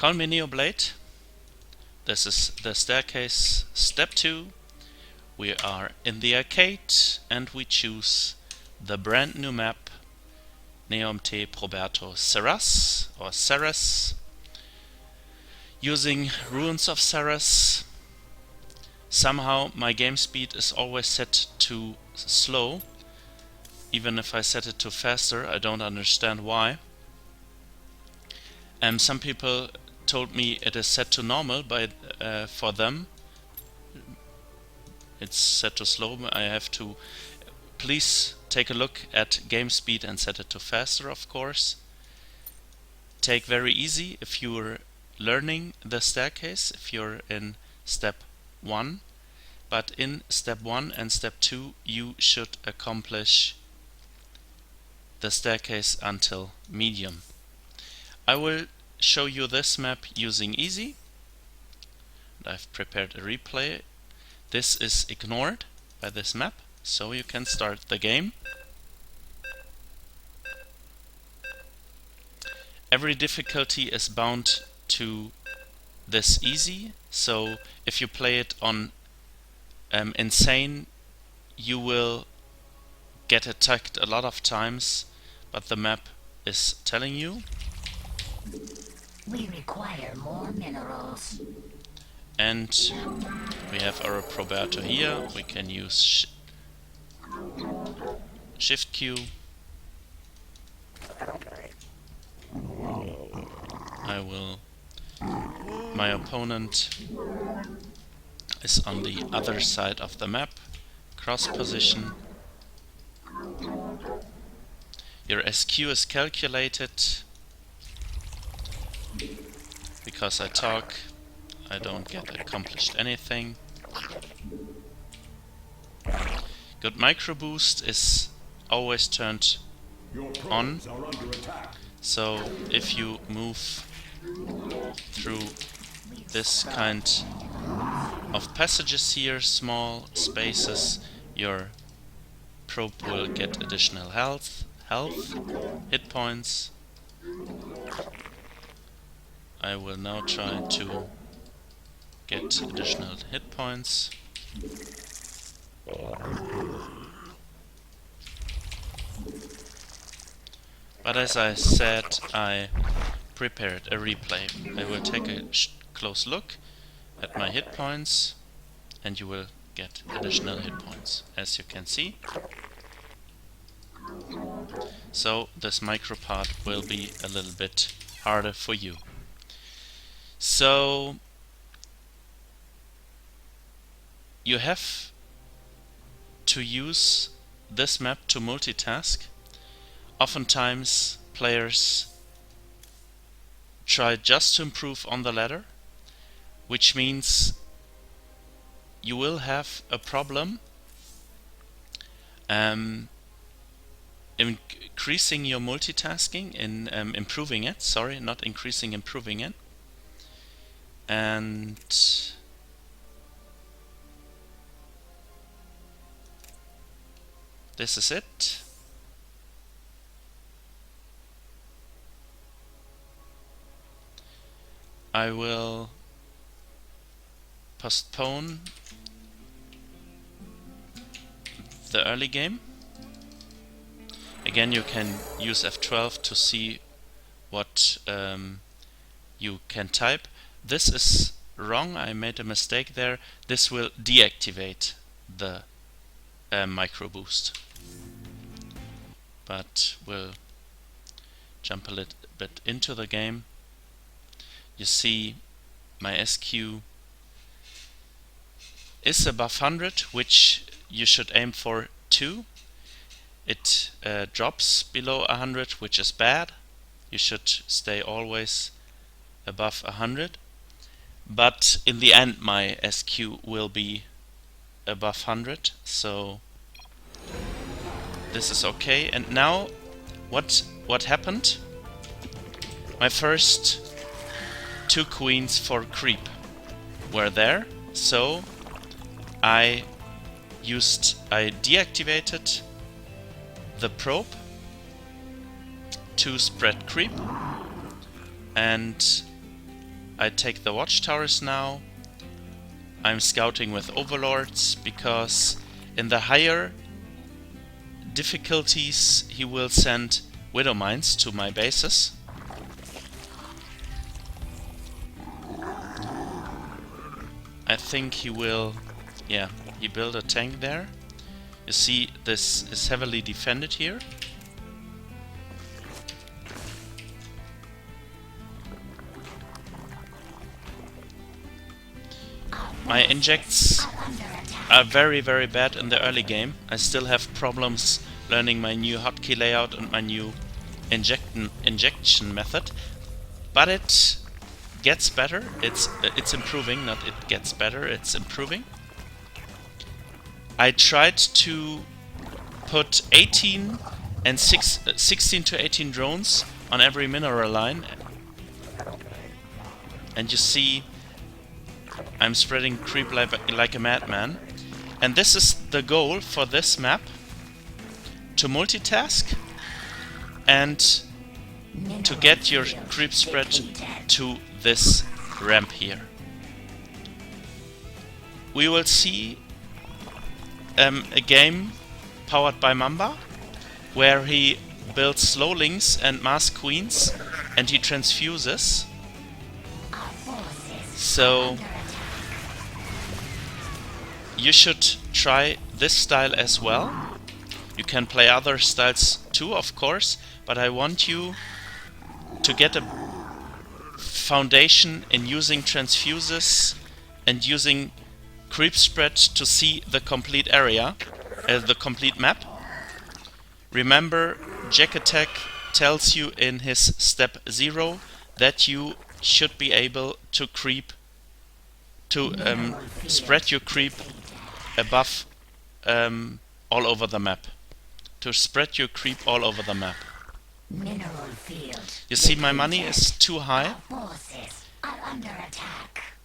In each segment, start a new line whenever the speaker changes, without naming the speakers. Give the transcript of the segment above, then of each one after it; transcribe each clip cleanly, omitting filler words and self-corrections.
Call me Neoblade. This is the staircase step 2. We are in the arcade and we choose the brand new map Neomte Proberto Serras or Serras, using Ruins of Serras. Somehow my game speed is always set to slow. Even if I set it to faster, I don't understand why. Some people told me it is set to normal, but for them it's set to slow. I have to please take a look at game speed and set it to faster, of course. Take very easy if you're learning the staircase, if you're in step 1. But in step 1 and step 2 you should accomplish the staircase until medium. I will show you this map using easy. I've prepared a replay. This is ignored by this map, so you can start the game. Every difficulty is bound to this easy, so if you play it on insane, you will get attacked a lot of times, but the map is telling you.
We require more minerals.
And we have our Proberto here. We can use Shift Q. My opponent is on the other side of the map. Cross position. Your SQ is calculated. Because I talk, I don't get accomplished anything. Good micro boost is always turned on. So if you move through this kind of passages here, small spaces, your probe will get additional health, hit points. I will now try to get additional hit points. But as I said, I prepared a replay. I will take a close look at my hit points and you will get additional hit points, as you can see. So this micro part will be a little bit harder for you. So you have to use this map to multitask. Oftentimes players try just to improve on the ladder, which means you will have a problem increasing your multitasking, in improving it, sorry, not increasing, improving it. And this is it. I will postpone the early game. Again, you can use F12 to see what you can type. This is wrong, I made a mistake there. This will deactivate the micro boost. But we'll jump a little bit into the game. You see my SQ is above 100, which you should aim for 2. It drops below 100, which is bad. You should stay always above 100. But in the end my SQ will be above 100, so this is okay. And now what happened? My first 2 queens for creep were there, so I deactivated the probe to spread creep, and I take the watchtowers now. I'm scouting with overlords because in the higher difficulties he will send widow mines to my bases. I think he will, yeah, he built a tank there. You see, this is heavily defended here. My injects are very, very bad in the early game. I still have problems learning my new hotkey layout and my new injection method, but it gets better. It's improving, not it gets better, it's improving. I tried to put 16 to 18 drones on every mineral line, and you see I'm spreading creep like a madman. And this is the goal for this map, to multitask and to get your creep spread to this ramp here. We will see a game powered by Mamba, where he builds slow links and mass queens and he transfuses. So you should try this style as well. You can play other styles too, of course, but I want you to get a foundation in using transfuses and using creep spread to see the complete area, the complete map. Remember, GGtracker tells you in his step 0 that you should be able to spread your creep above all over the map. To spread your creep all over the map. You see, my money is too high,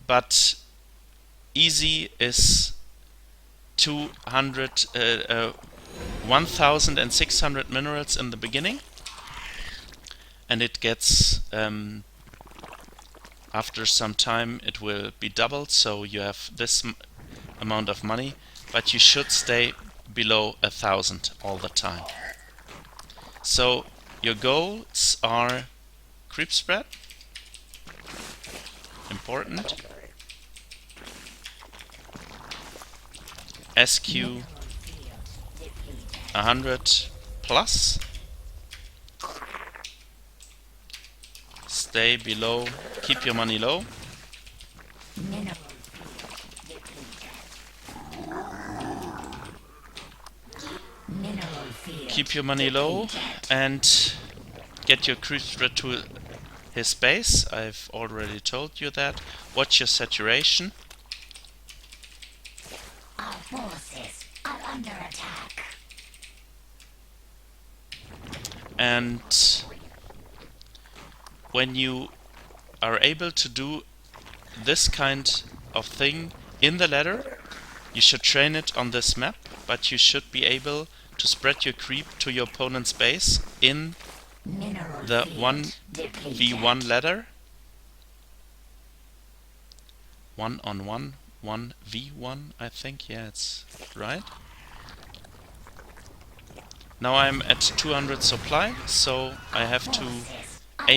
but easy is 1,600 minerals in the beginning, and it gets after some time it will be doubled, so you have this amount of money, but you should stay below 1,000 all the time. So your goals are creep spread, important, SQ 100 plus, stay below, keep your money low, keep your money low and get your creep spread to his base. I've already told you that. Watch your saturation.
Our forces are under attack.
And when you are able to do this kind of thing in the ladder, you should train it on this map, but you should be able to spread your creep to your opponent's base in the 1v1 ladder. 1-on-1, 1v1, I think, yeah, it's right. Now I'm at 200 supply, so I have to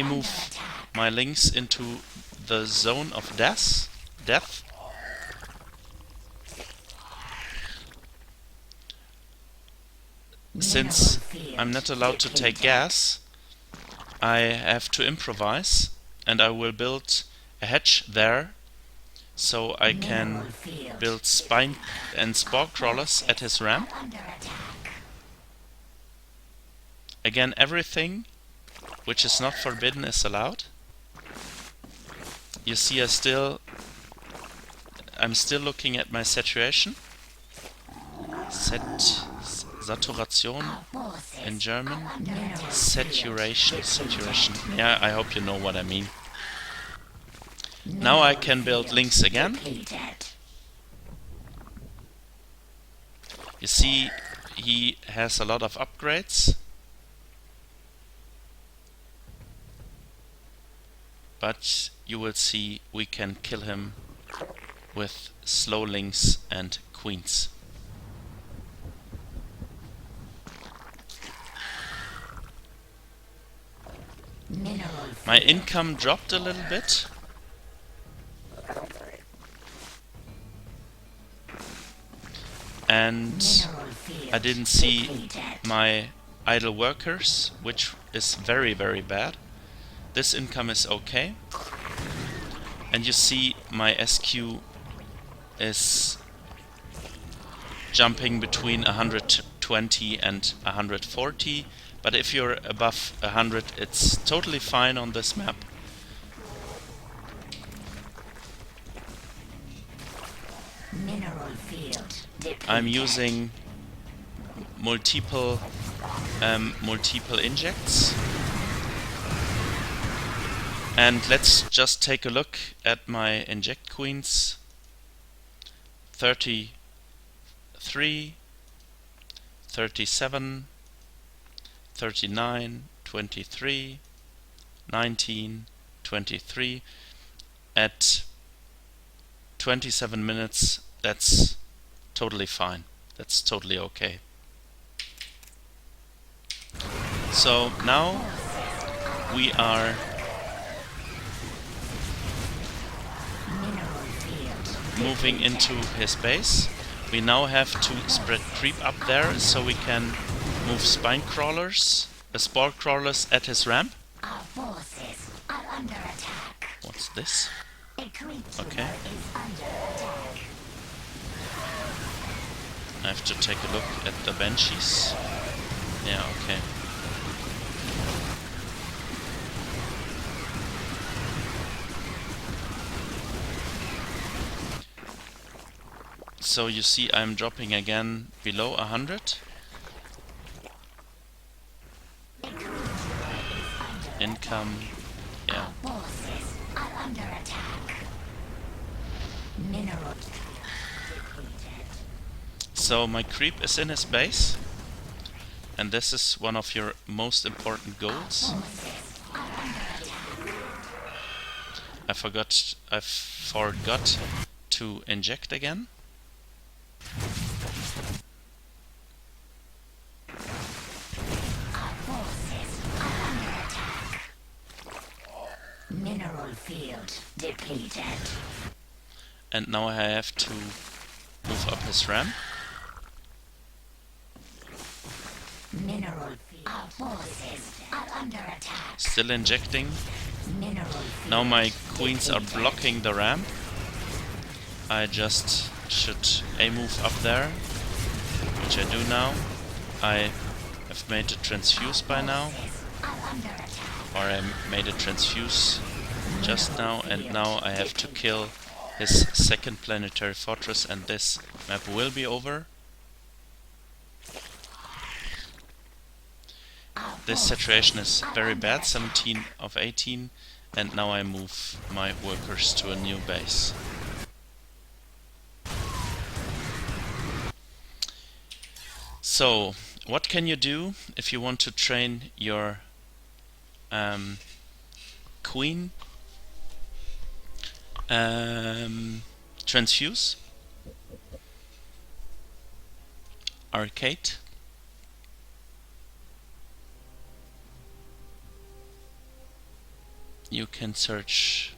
move my links into the zone of death. Since I'm not allowed to take gas, I have to improvise, and I will build a hedge there so I can build spine and spore crawlers at his ramp. Again, everything which is not forbidden is allowed. You see, I'm still looking at my saturation. Saturation in German. Saturation. Yeah, I hope you know what I mean. Now I can build links again. You see, he has a lot of upgrades. But you will see we can kill him with slow links and queens. My income dropped a little bit. And I didn't see my idle workers, which is very, very bad. This income is okay. And you see my SQ is jumping between 120 and 140. But if you're above 100, it's totally fine on this map.
Mineral field depleted.
I'm using multiple injects. And let's just take a look at my inject queens. 33, 37, 39, 23, 19, 23. At 27 minutes, that's totally fine. That's totally okay. So now we are moving into his base. We now have to spread creep up there so we can move spine crawlers, spore crawlers at his ramp.
Our forces are under attack.
What's this?
A creature
Okay.
is under attack.
I have to take a look at the banshees. Yeah, okay. So you see I'm dropping again below 100. Income, yeah.
Our forces are under attack. Mineral depleted.
So my creep is in his base. And this is one of your most important goals.
Forces are under attack.
I forgot to inject again.
Our forces are under attack. Mineral field depleted.
And now I have to move up his ramp.
Mineral field. Our forces are under attack.
Still injecting.
Mineral field.
Now my queens are blocking the ramp. I just should move up there, which I do now. I have made a transfuse by now,
Are under attack.
or I made a transfuse just now, and now I have to kill his second planetary fortress, and this map will be over. This saturation is very bad, 17 of 18, and now I move my workers to a new base. So, what can you do if you want to train your queen? Transfuse, arcade, you can search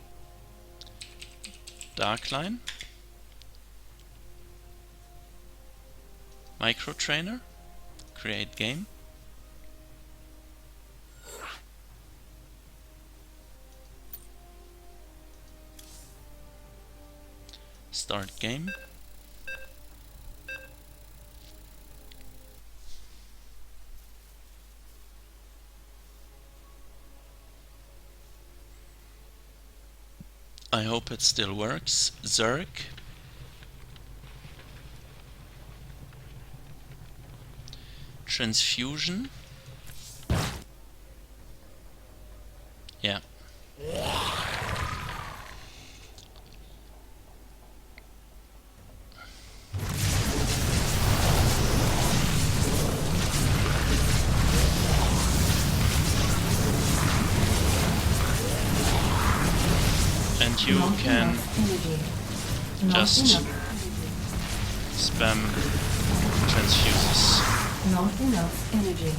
Darkline, Micro Trainer, create game, start game. I hope it still works. Zerg. Transfusion. Yeah. And you can just spam transfuses.
Not enough energy.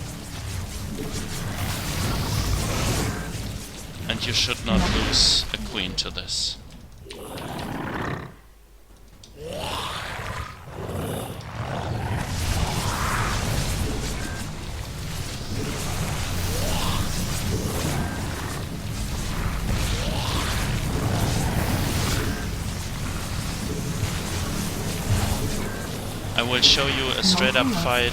And you should not lose a queen to this. I will show you a straight up fight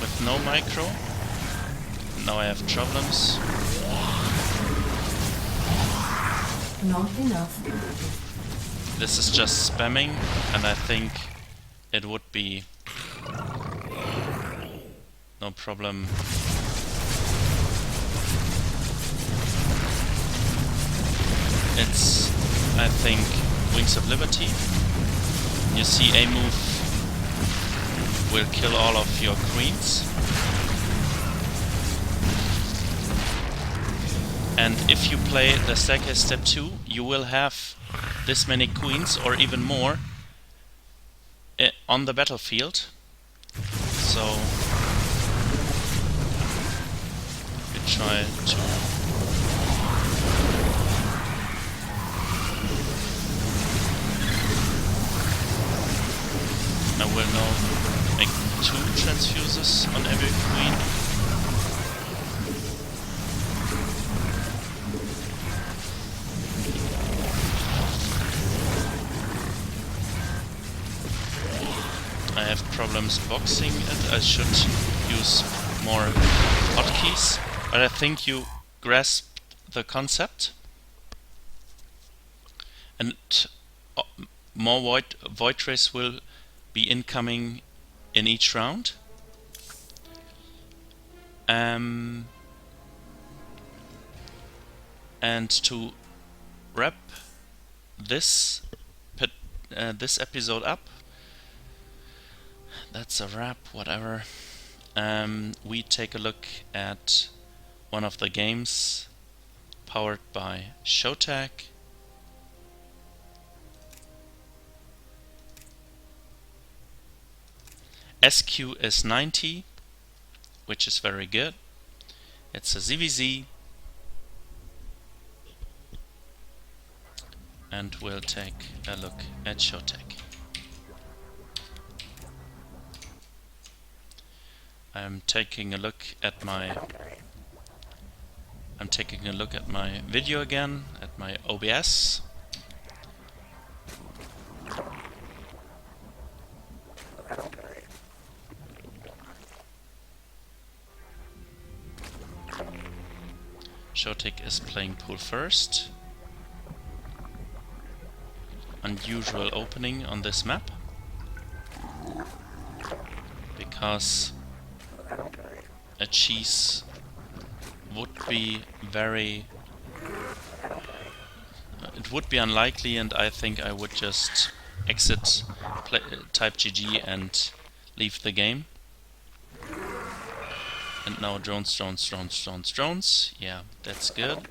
with no micro. Now I have problems.
Not enough.
This is just spamming, and I think it would be no problem. It's, I think, Wings of Liberty. You see a move will kill all of your queens. And if you play the Staircase Step 2, you will have this many queens or even more on the battlefield. So we try to I will now make 2 transfuses on every queen. I have problems boxing it. I should use more hotkeys, but I think you grasp the concept. And more void rays will be incoming in each round. And to wrap this episode up, that's a wrap, whatever. We take a look at one of the games powered by Showtek. SQ is 90, which is very good. It's a ZVZ. And we'll take a look at Showtek. I'm taking a look at my video again, at my OBS. Showtek is playing pool first. Unusual opening on this map, because a cheese would be it would be unlikely, and I think I would just exit type GG and leave the game. And now drones. Yeah, that's good.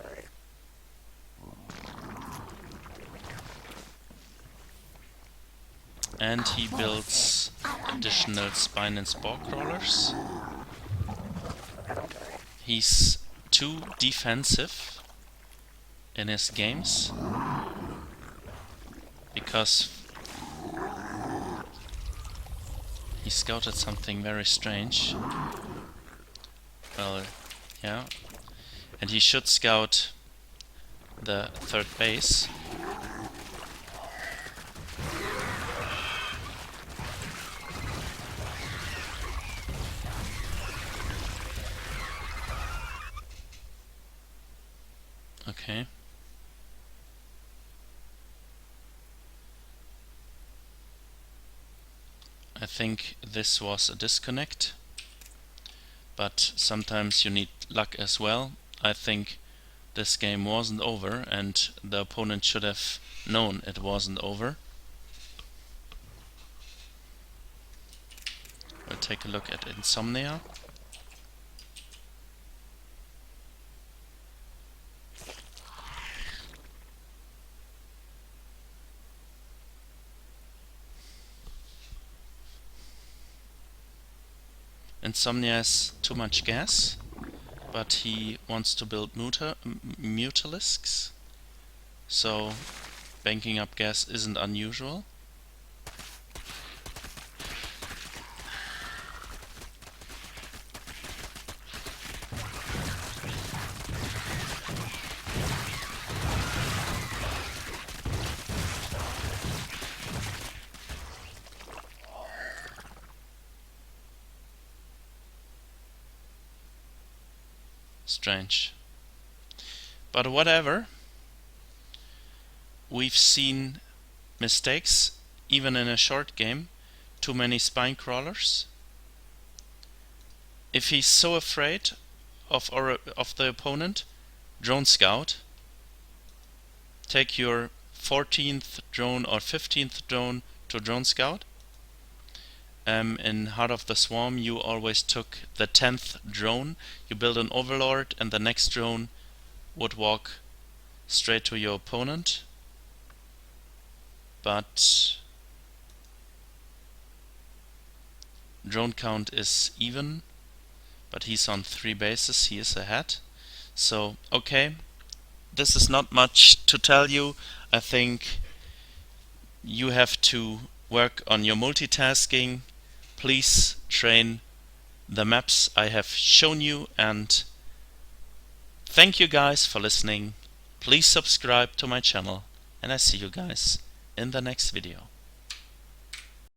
And he builds additional spine and spore crawlers. He's too defensive in his games, because he scouted something very strange. Well, yeah. And he should scout the third base. Okay. I think this was a disconnect, but sometimes you need luck as well. I think this game wasn't over, and the opponent should have known it wasn't over. We'll take a look at Insomnia. Insomnia has too much gas, but he wants to build mutalisks, so banking up gas isn't unusual. Strange. But whatever. We've seen mistakes, even in a short game. Too many spine crawlers. If he's so afraid of the opponent, drone scout. Take your 14th drone or 15th drone to drone scout. In Heart of the Swarm you always took the 10th drone. You build an overlord and the next drone would walk straight to your opponent. But drone count is even, but he's on 3 bases, he is ahead. So okay, this is not much to tell you. I think you have to work on your multitasking. Please train the maps I have shown you, and thank you guys for listening. Please subscribe to my channel, and I see you guys in the next video.